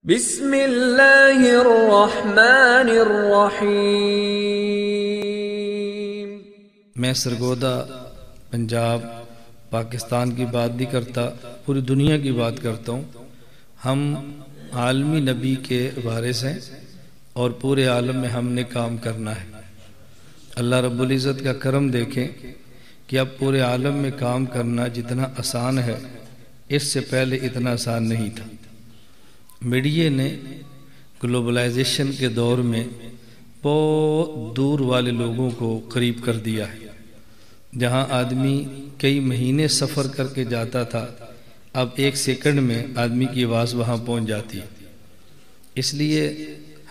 بسم اللہ الرحمن الرحیم۔ میں سرگودا پنجاب پاکستان کی بات نہیں کرتا، پوری دنیا کی بات کرتا ہوں۔ ہم عالمی نبی کے وارث ہیں اور پورے عالم میں ہم نے کام کرنا ہے۔ اللہ رب العزت کا کرم دیکھیں کہ اب پورے عالم میں کام کرنا جتنا آسان ہے اس سے پہلے اتنا آسان نہیں تھا۔ میڈیا نے گلوبلائزیشن کے دور میں بہت دور والے لوگوں کو قریب کر دیا ہے۔ جہاں آدمی کئی مہینے سفر کر کے جاتا تھا، اب ایک سیکنڈ میں آدمی کی آواز وہاں پہنچ جاتی ہے۔ اس لیے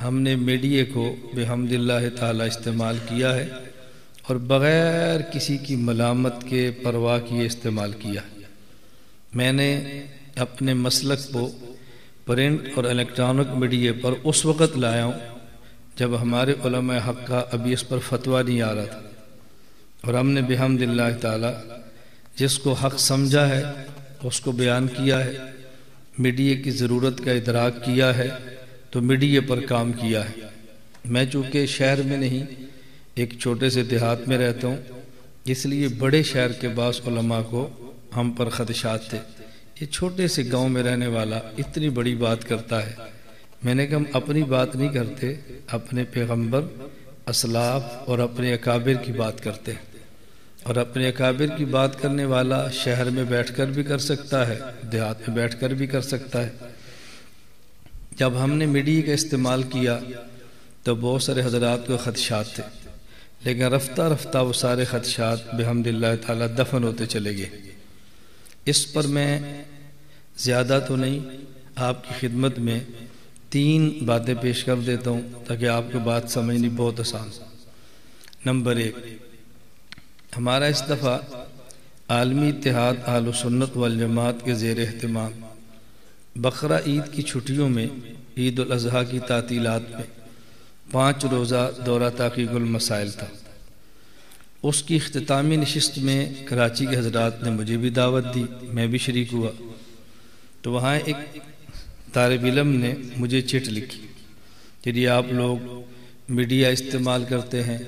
ہم نے میڈیا کو بحمد اللہ تعالی استعمال کیا ہے اور بغیر کسی کی ملامت کے پرواہ کیے استعمال کیا ہے۔ میں نے اپنے مسلک کو پرنٹ اور الیکٹرانک میڈیا پر اس وقت لایا ہوں جب ہمارے علماء حق کا ابھی اس پر فتویٰ نہیں آ رہا تھا، اور ہم نے بحمد اللہ تعالی جس کو حق سمجھا ہے اس کو بیان کیا ہے، میڈیا کی ضرورت کا ادراک کیا ہے تو میڈیا پر کام کیا ہے۔ میں چونکہ شہر میں نہیں، ایک چھوٹے سے دیہات میں رہتا ہوں، اس لیے بڑے شہر کے بعض علماء کو ہم پر خدشات تھے۔ یہ چھوٹے سے گاؤں میں رہنے والا اتنی بڑی بات کرتا ہے۔ میں نے کہا ہم اپنی بات نہیں کرتے، اپنے پیغمبر، اسلاف اور اپنے اکابر کی بات کرتے ہیں، اور اپنے اکابر کی بات کرنے والا شہر میں بیٹھ کر بھی کر سکتا ہے، دیہات میں بیٹھ کر بھی کر سکتا ہے۔ جب ہم نے میڈیا کا استعمال کیا تو بہت سارے حضرات کو خدشات تھے، لیکن رفتہ رفتہ وہ سارے خدشات بحمد اللہ تعالی دفن ہوتے چلے گئے۔ اس پر میں زیادہ تو نہیں، آپ کی خدمت میں 3 باتیں پیش کر دیتا ہوں تاکہ آپ کو بات سمجھنی بہت آسان۔ نمبر 1، ہمارا اس دفعہ عالمی اتحاد اہل سنت والجماعت کے زیر اہتمام بقرہ عید کی چھٹیوں میں عید الاضحیٰ کی تعطیلات میں 5 روزہ دورہ تحقیق المسائل تھا۔ اس کی اختتامی نشست میں کراچی کے حضرات نے مجھے بھی دعوت دی، میں بھی شریک ہوا۔ تو وہاں ایک طالب علم نے مجھے چٹ لکھی کہ یہ آپ لوگ میڈیا استعمال کرتے ہیں،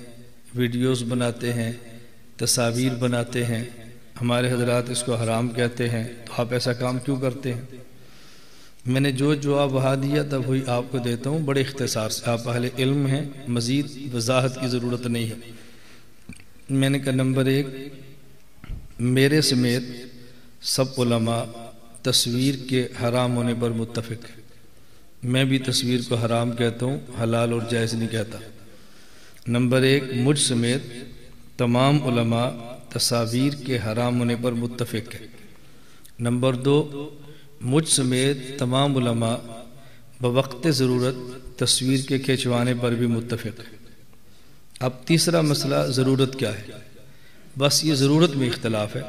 ویڈیوز بناتے ہیں، تصاویر بناتے ہیں، ہمارے حضرات اس کو حرام کہتے ہیں، تو آپ ایسا کام کیوں کرتے ہیں؟ میں نے جو جواب وہاں دیا تھا وہی آپ کو دیتا ہوں بڑے اختصار سے، آپ اہل علم ہیں، مزید وضاحت کی ضرورت نہیں ہے۔ میں نے کہا نمبر 1، میرے سمیت سب علماء تصویر کے حرام ہونے پر متفق ہیں۔ میں بھی تصویر کو حرام کہتا ہوں، حلال اور جائز نہیں کہتا۔ نمبر 1، مجھ سمیت تمام علماء تصاویر کے حرام ہونے پر متفق ہیں۔ نمبر 2، مجھ سمیت تمام علماء بوقت ضرورت تصویر کے کھینچوانے پر بھی متفق ہیں۔ اب تیسرا مسئلہ ضرورت کیا ہے؟ بس یہ ضرورت میں اختلاف ہے۔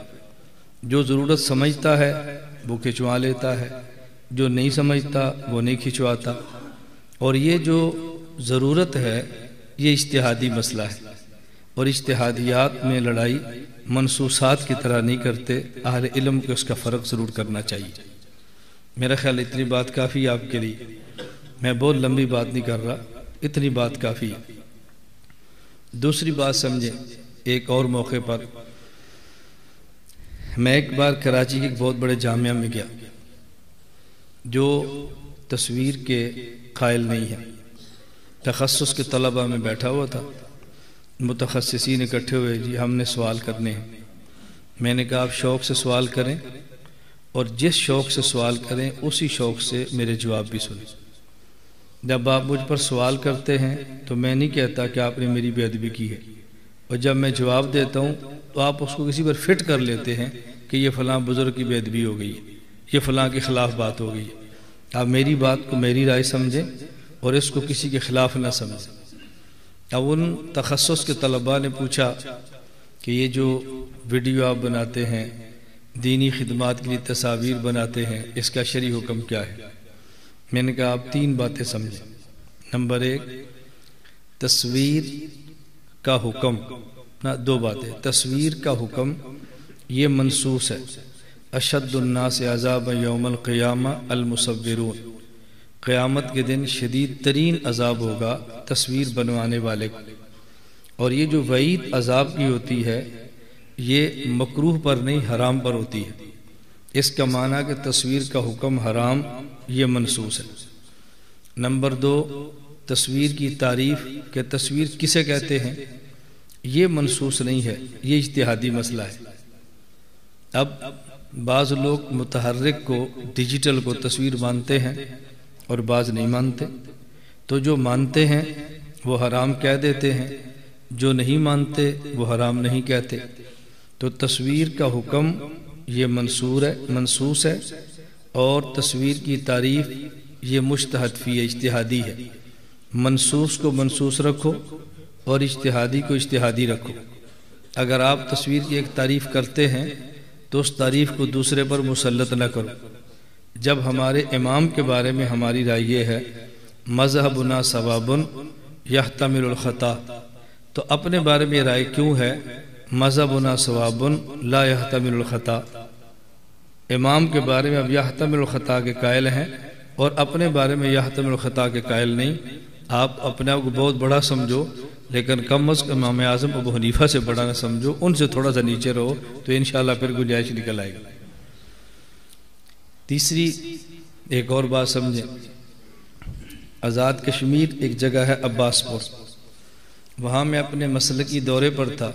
جو ضرورت سمجھتا ہے وہ کھنچوا لیتا ہے، جو نہیں سمجھتا وہ نہیں کھنچواتا۔ اور یہ جو ضرورت ہے یہ اجتہادی مسئلہ ہے، اور اجتہادیات میں لڑائی منصوصات کی طرح نہیں کرتے، اہل علم کو اس کا فرق ضرور کرنا چاہیے۔ میرا خیال اتنی بات کافی آپ کے لیے، میں بہت لمبی بات نہیں کر رہا، اتنی بات کافی ہے۔ دوسری بات سمجھیں، ایک اور موقع پر میں ایک بار کراچی کے ایک بہت بڑے جامعہ میں گیا جو تصویر کے قائل نہیں ہے، تخصص کے طلبہ میں بیٹھا ہوا تھا، متخصصین اکٹھے ہوئے، جی ہم نے سوال کرنے ہیں۔ میں نے کہا آپ شوق سے سوال کریں، اور جس شوق سے سوال کریں اسی شوق سے میرے جواب بھی سنیں۔ جب آپ مجھ پر سوال کرتے ہیں تو میں نہیں کہتا کہ آپ نے میری بے ادبی کی ہے، اور جب میں جواب دیتا ہوں تو آپ اس کو کسی پر فٹ کر لیتے ہیں کہ یہ فلاں بزرگ کی بے ادبی ہو گئی ہے، یہ فلاں کے خلاف بات ہو گئی ہے۔ آپ میری بات کو میری رائے سمجھیں اور اس کو کسی کے خلاف نہ سمجھیں۔ اب ان تخصص کے طلباء نے پوچھا کہ یہ جو ویڈیو آپ بناتے ہیں، دینی خدمات کے لیے تصاویر بناتے ہیں، اس کا شرعی حکم کیا ہے؟ میں نے کہا آپ 3 باتیں سمجھیں۔ نمبر 1، تصویر کا حکم، 2 باتیں، تصویر کا حکم یہ منصوص ہے، اشد الناس عذاب یوم القیامہ المصورون، قیامت کے دن شدید ترین عذاب ہوگا تصویر بنوانے والے کو، اور یہ جو وعید عذاب کی ہوتی ہے یہ مکروہ پر نہیں حرام پر ہوتی ہے۔ اس کا معنی کہ تصویر کا حکم حرام یہ منسوخ ہے۔ نمبر 2، تصویر کی تعریف کہ تصویر کسے کہتے ہیں یہ منسوخ نہیں ہے، یہ اجتہادی مسئلہ ہے۔ اب بعض لوگ متحرک کو ڈیجیٹل کو تصویر مانتے ہیں اور بعض نہیں مانتے، تو جو مانتے ہیں وہ حرام کہہ دیتے ہیں، جو نہیں مانتے وہ حرام نہیں کہتے۔ تو تصویر کا حکم یہ منسوخ ہے، اور تصویر کی تعریف یہ مجتہد فی اجتہادی ہے۔ منسوخ کو منسوخ رکھو اور اجتہادی کو اجتہادی رکھو۔ اگر آپ تصویر کی ایک تعریف کرتے ہیں تو اس تعریف کو دوسرے پر مسلط نہ کرو۔ جب ہمارے امام کے بارے میں ہماری رائے یہ ہے مذہبنا ثواب یحتمل الخطا، تو اپنے بارے میں رائے کیوں ہے مذہبنا ثواب لا یحتمل الخطا؟ امام کے بارے میں اب یحتمل الخطا کے قائل ہیں اور اپنے بارے میں یحتمل الخطا کے قائل نہیں۔ آپ اپنے آپ کو بہت بڑا سمجھو، لیکن کم از کم امام اعظم ابو حنیفہ سے بڑا نہ سمجھو، ان سے تھوڑا سا نیچے رہو تو انشاءاللہ پھر گنجائش نکل آئے گی۔ تیسری ایک اور بات سمجھیں، آزاد کشمیر ایک جگہ ہے عباس پور، وہاں میں اپنے مسلکی دورے پر تھا،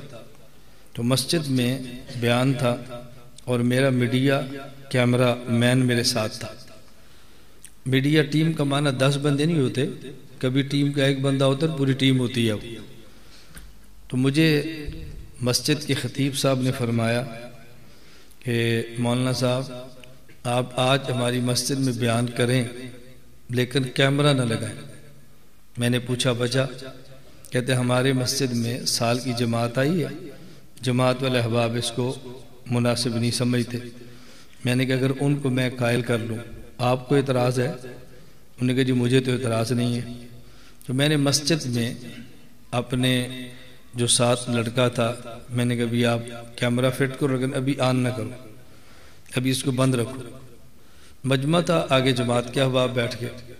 تو مسجد میں بیان تھا اور میرا میڈیا کیمرہ مین میرے ساتھ تھا۔ میڈیا ٹیم کا معنی 10 بندے نہیں ہوتے، کبھی ٹیم کا ایک بندہ ہوتا ہے، پوری ٹیم ہوتی ہے۔ تو مجھے مسجد کے خطیب صاحب نے فرمایا کہ مولانا صاحب آپ آج ہماری مسجد میں بیان کریں لیکن کیمرہ نہ لگائیں۔ میں نے پوچھا وجہ؟ کہتے ہمارے مسجد میں سال کی جماعت آئی ہے، جماعت والے احباب اس کو مناسب نہیں سمجھتے۔ میں نے کہا اگر ان کو میں قائل کر لوں آپ کو اعتراض ہے؟ انہوں نے کہا جی مجھے تو اعتراض نہیں ہے۔ تو میں نے مسجد میں اپنے جو ساتھ لڑکا تھا میں نے کہا بھی آپ کیمرہ فٹ کرو لیکن ابھی آن نہ کرو، ابھی اس کو بند رکھو۔ مجمع تھا، آگے جماعت کے احباب بیٹھ گئے،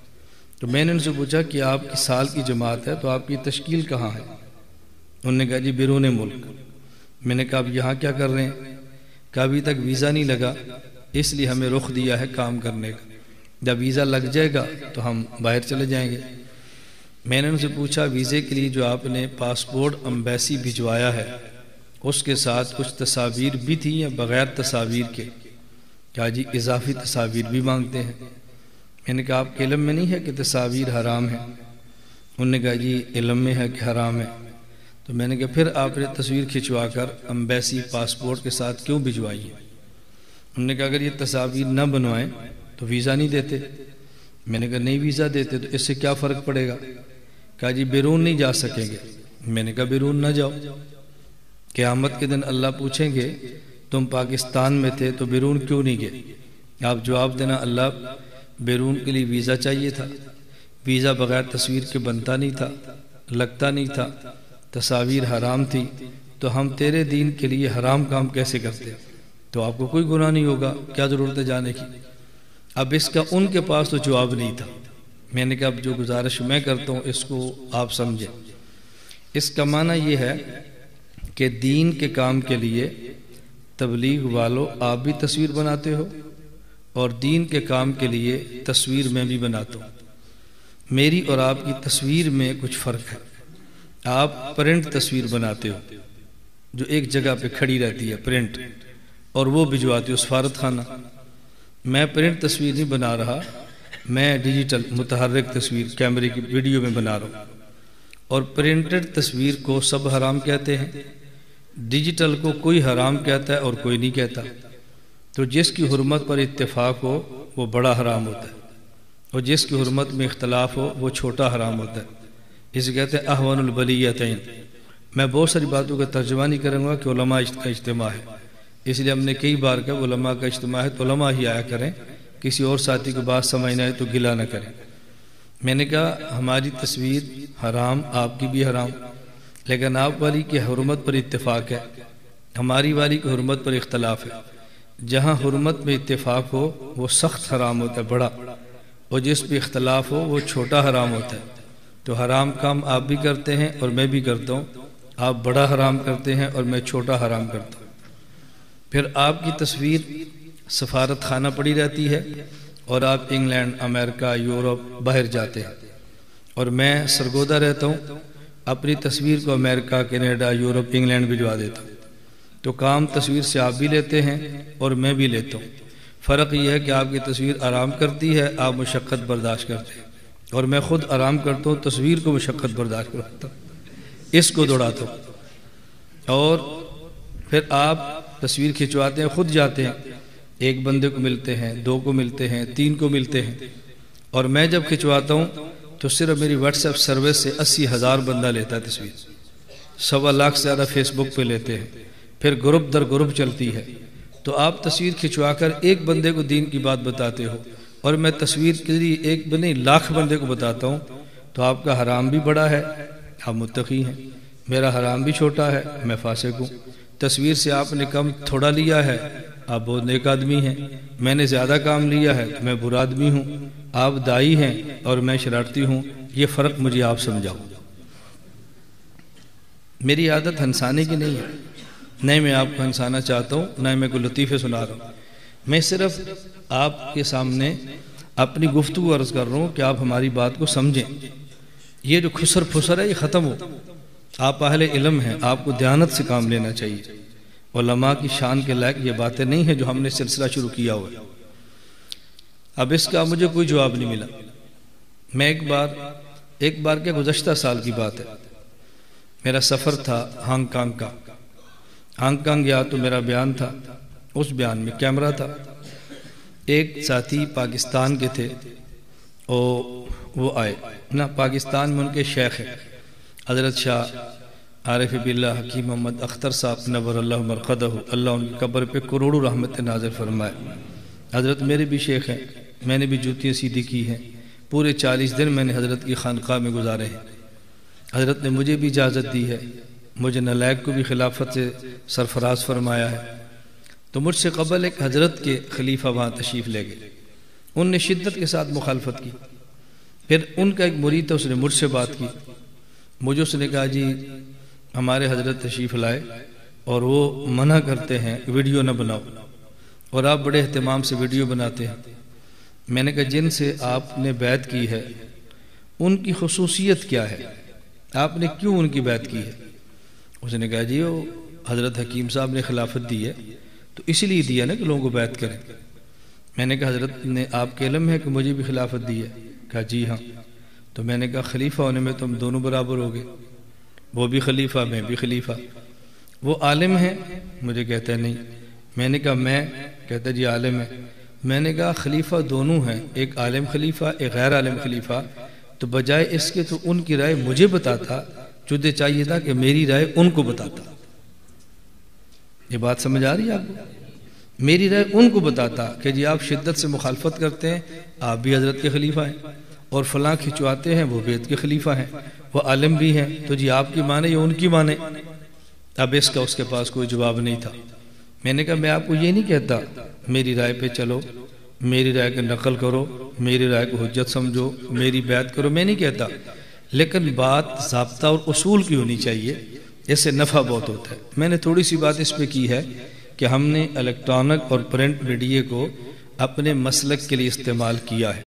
تو میں نے ان سے پوچھا کہ آپ کی سال کی جماعت ہے تو آپ کی تشکیل کہاں ہے؟ انہوں نے کہا جی بیرون ملک۔ میں نے کہا آپ یہاں کیا کر رہے ہیں؟ کہ ابھی تک ویزا نہیں لگا، اس لیے ہمیں رخ دیا ہے کام کرنے کا، جب ویزا لگ جائے گا تو ہم باہر چلے جائیں گے۔ میں نے ان سے پوچھا ویزے کے لیے جو آپ نے پاسپورٹ امبیسی بھجوایا ہے اس کے ساتھ کچھ تصاویر بھی تھیں یا بغیر تصاویر کے؟ کیا جی اضافی تصاویر بھی مانگتے ہیں۔ میں نے کہا آپ کے علم میں نہیں ہے کہ تصاویر حرام ہیں؟ انہوں نے کہا جی علم میں ہے کہ حرام ہے۔ تو میں نے کہا پھر آپ نے تصویر کھنچوا کر امبیسی پاسپورٹ کے ساتھ کیوں بھجوائی ہے؟ انہوں نے کہا اگر یہ تصاویر نہ بنوائیں تو ویزا نہیں دیتے۔ میں نے کہا نہیں ویزا دیتے تو اس سے کیا فرق پڑے گا؟ کہا جی بیرون نہیں جا سکیں گے۔ میں نے کہا بیرون نہ جاؤ، قیامت کے دن اللہ پوچھیں گے تم پاکستان میں تھے تو بیرون کیوں نہیں گئے؟ آپ جواب دینا اللہ بیرون کے لیے ویزا چاہیے تھا، ویزا بغیر تصویر کے بنتا نہیں تھا، لگتا نہیں تھا، تصاویر حرام تھی، تو ہم تیرے دین کے لیے حرام کام کیسے کرتے؟ تو آپ کو کوئی گناہ نہیں ہوگا، کیا ضرورت ہے جانے کی؟ اب اس کا ان کے پاس تو جواب نہیں تھا۔ میں نے کہا اب جو گزارش میں کرتا ہوں اس کو آپ سمجھیں۔ اس کا معنی یہ ہے کہ دین کے کام کے لیے تبلیغ والوں آپ بھی تصویر بناتے ہو اور دین کے کام کے لیے تصویر میں بھی بناتا ہوں۔ میری اور آپ کی تصویر میں کچھ فرق ہے۔ آپ پرنٹ تصویر بناتے ہو جو ایک جگہ پہ کھڑی رہتی ہے پرنٹ، اور وہ بھجواتے ہو سفارت خانہ۔ میں پرنٹ تصویر نہیں بنا رہا، میں ڈیجیٹل متحرک تصویر کیمرے کی ویڈیو میں بنا رہا ہوں، اور پرنٹڈ تصویر کو سب حرام کہتے ہیں، ڈیجیٹل کو کوئی حرام کہتا ہے اور کوئی نہیں کہتا۔ تو جس کی حرمت پر اتفاق ہو وہ بڑا حرام ہوتا ہے، اور جس کی حرمت میں اختلاف ہو وہ چھوٹا حرام ہوتا ہے۔ اسے کہتے ہیں احوان البلیتین۔ میں بہت ساری باتوں کا ترجمہ نہیں کروں گا کہ علماء کا اجتماع ہے، اس لیے ہم نے کئی بار کہا علماء کا اجتماع ہے تو علماء ہی آیا کریں، کسی اور ساتھی کو بات سمجھ نہ آئے تو گلہ نہ کریں۔ میں نے کہا ہماری تصویر حرام، آپ کی بھی حرام، لیکن آپ والی کی حرمت پر اتفاق ہے، ہماری والی کی حرمت پر اختلاف ہے۔ جہاں حرمت میں اتفاق ہو وہ سخت حرام ہوتا ہے، بڑا، اور جس پہ اختلاف ہو وہ چھوٹا حرام ہوتا ہے۔ تو حرام کام آپ بھی کرتے ہیں اور میں بھی کرتا ہوں، آپ بڑا حرام کرتے ہیں اور میں چھوٹا حرام کرتا ہوں۔ پھر آپ کی تصویر سفارت خانہ پڑی رہتی ہے اور آپ انگلینڈ، امریکہ، یورپ باہر جاتے ہیں، اور میں سرگودہ رہتا ہوں، اپنی تصویر کو امریکہ، کینیڈا، یورپ، انگلینڈ بھجوا دیتا ہوں۔ تو کام تصویر سے آپ بھی لیتے ہیں اور میں بھی لیتا ہوں۔ فرق یہ ہے کہ آپ کی تصویر آرام کرتی ہے، آپ مشقت برداشت کرتے ہیں، اور میں خود آرام کرتا ہوں، تصویر کو مشقت برداشت کرتا ہوں، اس کو دوڑاتا ہوں۔ اور پھر آپ تصویر کھنچواتے ہیں، خود جاتے ہیں، ایک بندے کو ملتے ہیں، 2 کو ملتے ہیں، 3 کو ملتے ہیں، اور میں جب کھنچواتا ہوں تو صرف میری واٹس ایپ سروس سے 80,000 بندہ لیتا ہے تصویر، 1.25 لاکھ سے زیادہ فیس بک پہ لیتے ہیں، پھر گروپ در گروپ چلتی ہے۔ تو آپ تصویر کھنچوا کر ایک بندے کو دین کی بات بتاتے ہو، اور میں تصویر کے ذریعے ایک بندے لاکھ بندے کو بتاتا ہوں، تو آپ کا حرام بھی بڑا ہے، آپ متقی ہیں، میرا حرام بھی چھوٹا ہے، میں فاسق ہوں۔ تصویر سے آپ نے کم تھوڑا لیا ہے، آپ بہت نیک آدمی ہیں، میں نے زیادہ کام لیا ہے تو میں برا آدمی ہوں، آپ دائی ہیں اور میں شرارتی ہوں، یہ فرق مجھے آپ سمجھاؤ۔ میری عادت ہنسانے کی نہیں ہے، نہیں میں آپ کو ہنسانا چاہتا ہوں، نہ میں کوئی لطیفے سنا رہا ہوں، میں صرف آپ کے سامنے اپنی گفتگو عرض کر رہا ہوں کہ آپ ہماری بات کو سمجھیں، یہ جو خسر پھسر ہے یہ ختم ہو۔ آپ اہل علم ہیں، آپ کو دیانت سے کام لینا چاہیے۔ علماء کی شان کے لائق یہ باتیں نہیں ہیں جو ہم نے سلسلہ شروع کیا ہوا ہے۔ اب اس کا مجھے کوئی جواب نہیں ملا۔ میں ایک بار کے گزشتہ سال کی بات ہے، میرا سفر تھا ہانگ کانگ کا۔ ہانگ کانگ گیا تو میرا بیان تھا، اس بیان میں کیمرہ تھا، ایک ساتھی پاکستان کے تھے، وہ آئے نا، پاکستان میں ان کے شیخ ہیں حضرت شاہ عارف باللہ حکیم محمد اختر صاحب نور اللہ مرقدہ، اللہ ان کی قبر پہ کروڑوں رحمت نازل فرمائے۔ حضرت میرے بھی شیخ ہیں، میں نے بھی جوتیاں سیدھی کی ہیں، پورے 40 دن میں نے حضرت کی خانقاہ میں گزارے ہیں۔ حضرت نے مجھے بھی اجازت دی ہے، مجھے نالائق کو بھی خلافت سے سرفراز فرمایا ہے۔ تو مجھ سے قبل ایک حضرت کے خلیفہ وہاں تشریف لے گئے، ان نے شدت کے ساتھ مخالفت کی۔ پھر ان کا ایک مرید تھا، اس نے مجھ سے بات کی، مجھے اس نے کہا جی ہمارے حضرت تشریف لائے اور وہ منع کرتے ہیں ویڈیو نہ بناؤ، اور آپ بڑے اہتمام سے ویڈیو بناتے ہیں۔ میں نے کہا جن سے آپ نے بیعت کی ہے ان کی خصوصیت کیا ہے، آپ نے کیوں ان کی بیعت کی ہے؟ اس نے کہا جی وہ حضرت حکیم صاحب نے خلافت دی ہے تو اس لیے دیا نا کہ لوگوں کو بیعت کریں۔ میں نے کہا حضرت نے آپ کے علم ہے کہ مجھے بھی خلافت دی ہے؟ کہا جی ہاں۔ تو میں نے کہا خلیفہ ہونے میں تم دونوں برابر ہو گئے، وہ بھی خلیفہ میں بھی خلیفہ۔ وہ عالم ہیں؟ مجھے کہتا ہے نہیں۔ میں نے کہا میں؟ کہتا جی عالم ہے۔ میں نے کہا خلیفہ دونوں ہیں، ایک عالم خلیفہ ایک غیر عالم خلیفہ، تو بجائے اس کے تو ان کی رائے مجھے بتاتا، تجھے چاہیے تھا کہ میری رائے ان کو بتاتا۔ یہ بات سمجھ آ رہی ہے آپ کو؟ میری رائے ان کو بتاتا کہ جی آپ شدت سے مخالفت کرتے ہیں، آپ بھی حضرت کے خلیفہ ہیں، اور فلاں کھنچواتے ہیں وہ بیت کے خلیفہ ہیں، وہ عالم بھی ہیں، تو جی آپ کی مانے یا ان کی مانے؟ اب اس کا اس کے پاس کوئی جواب نہیں تھا۔ میں نے کہا میں آپ کو یہ نہیں کہتا میری رائے پہ چلو، میری رائے کو نقل کرو، میری رائے کو حجت سمجھو، میری بیعت کرو، میں نہیں کہتا، لیکن بات ضابطہ اور اصول کی ہونی چاہیے، اس سے نفع بہت ہوتا ہے۔ میں نے تھوڑی سی بات اس پہ کی ہے کہ ہم نے الیکٹرانک اور پرنٹ میڈیا کو اپنے مسلک کے لیے استعمال کیا ہے۔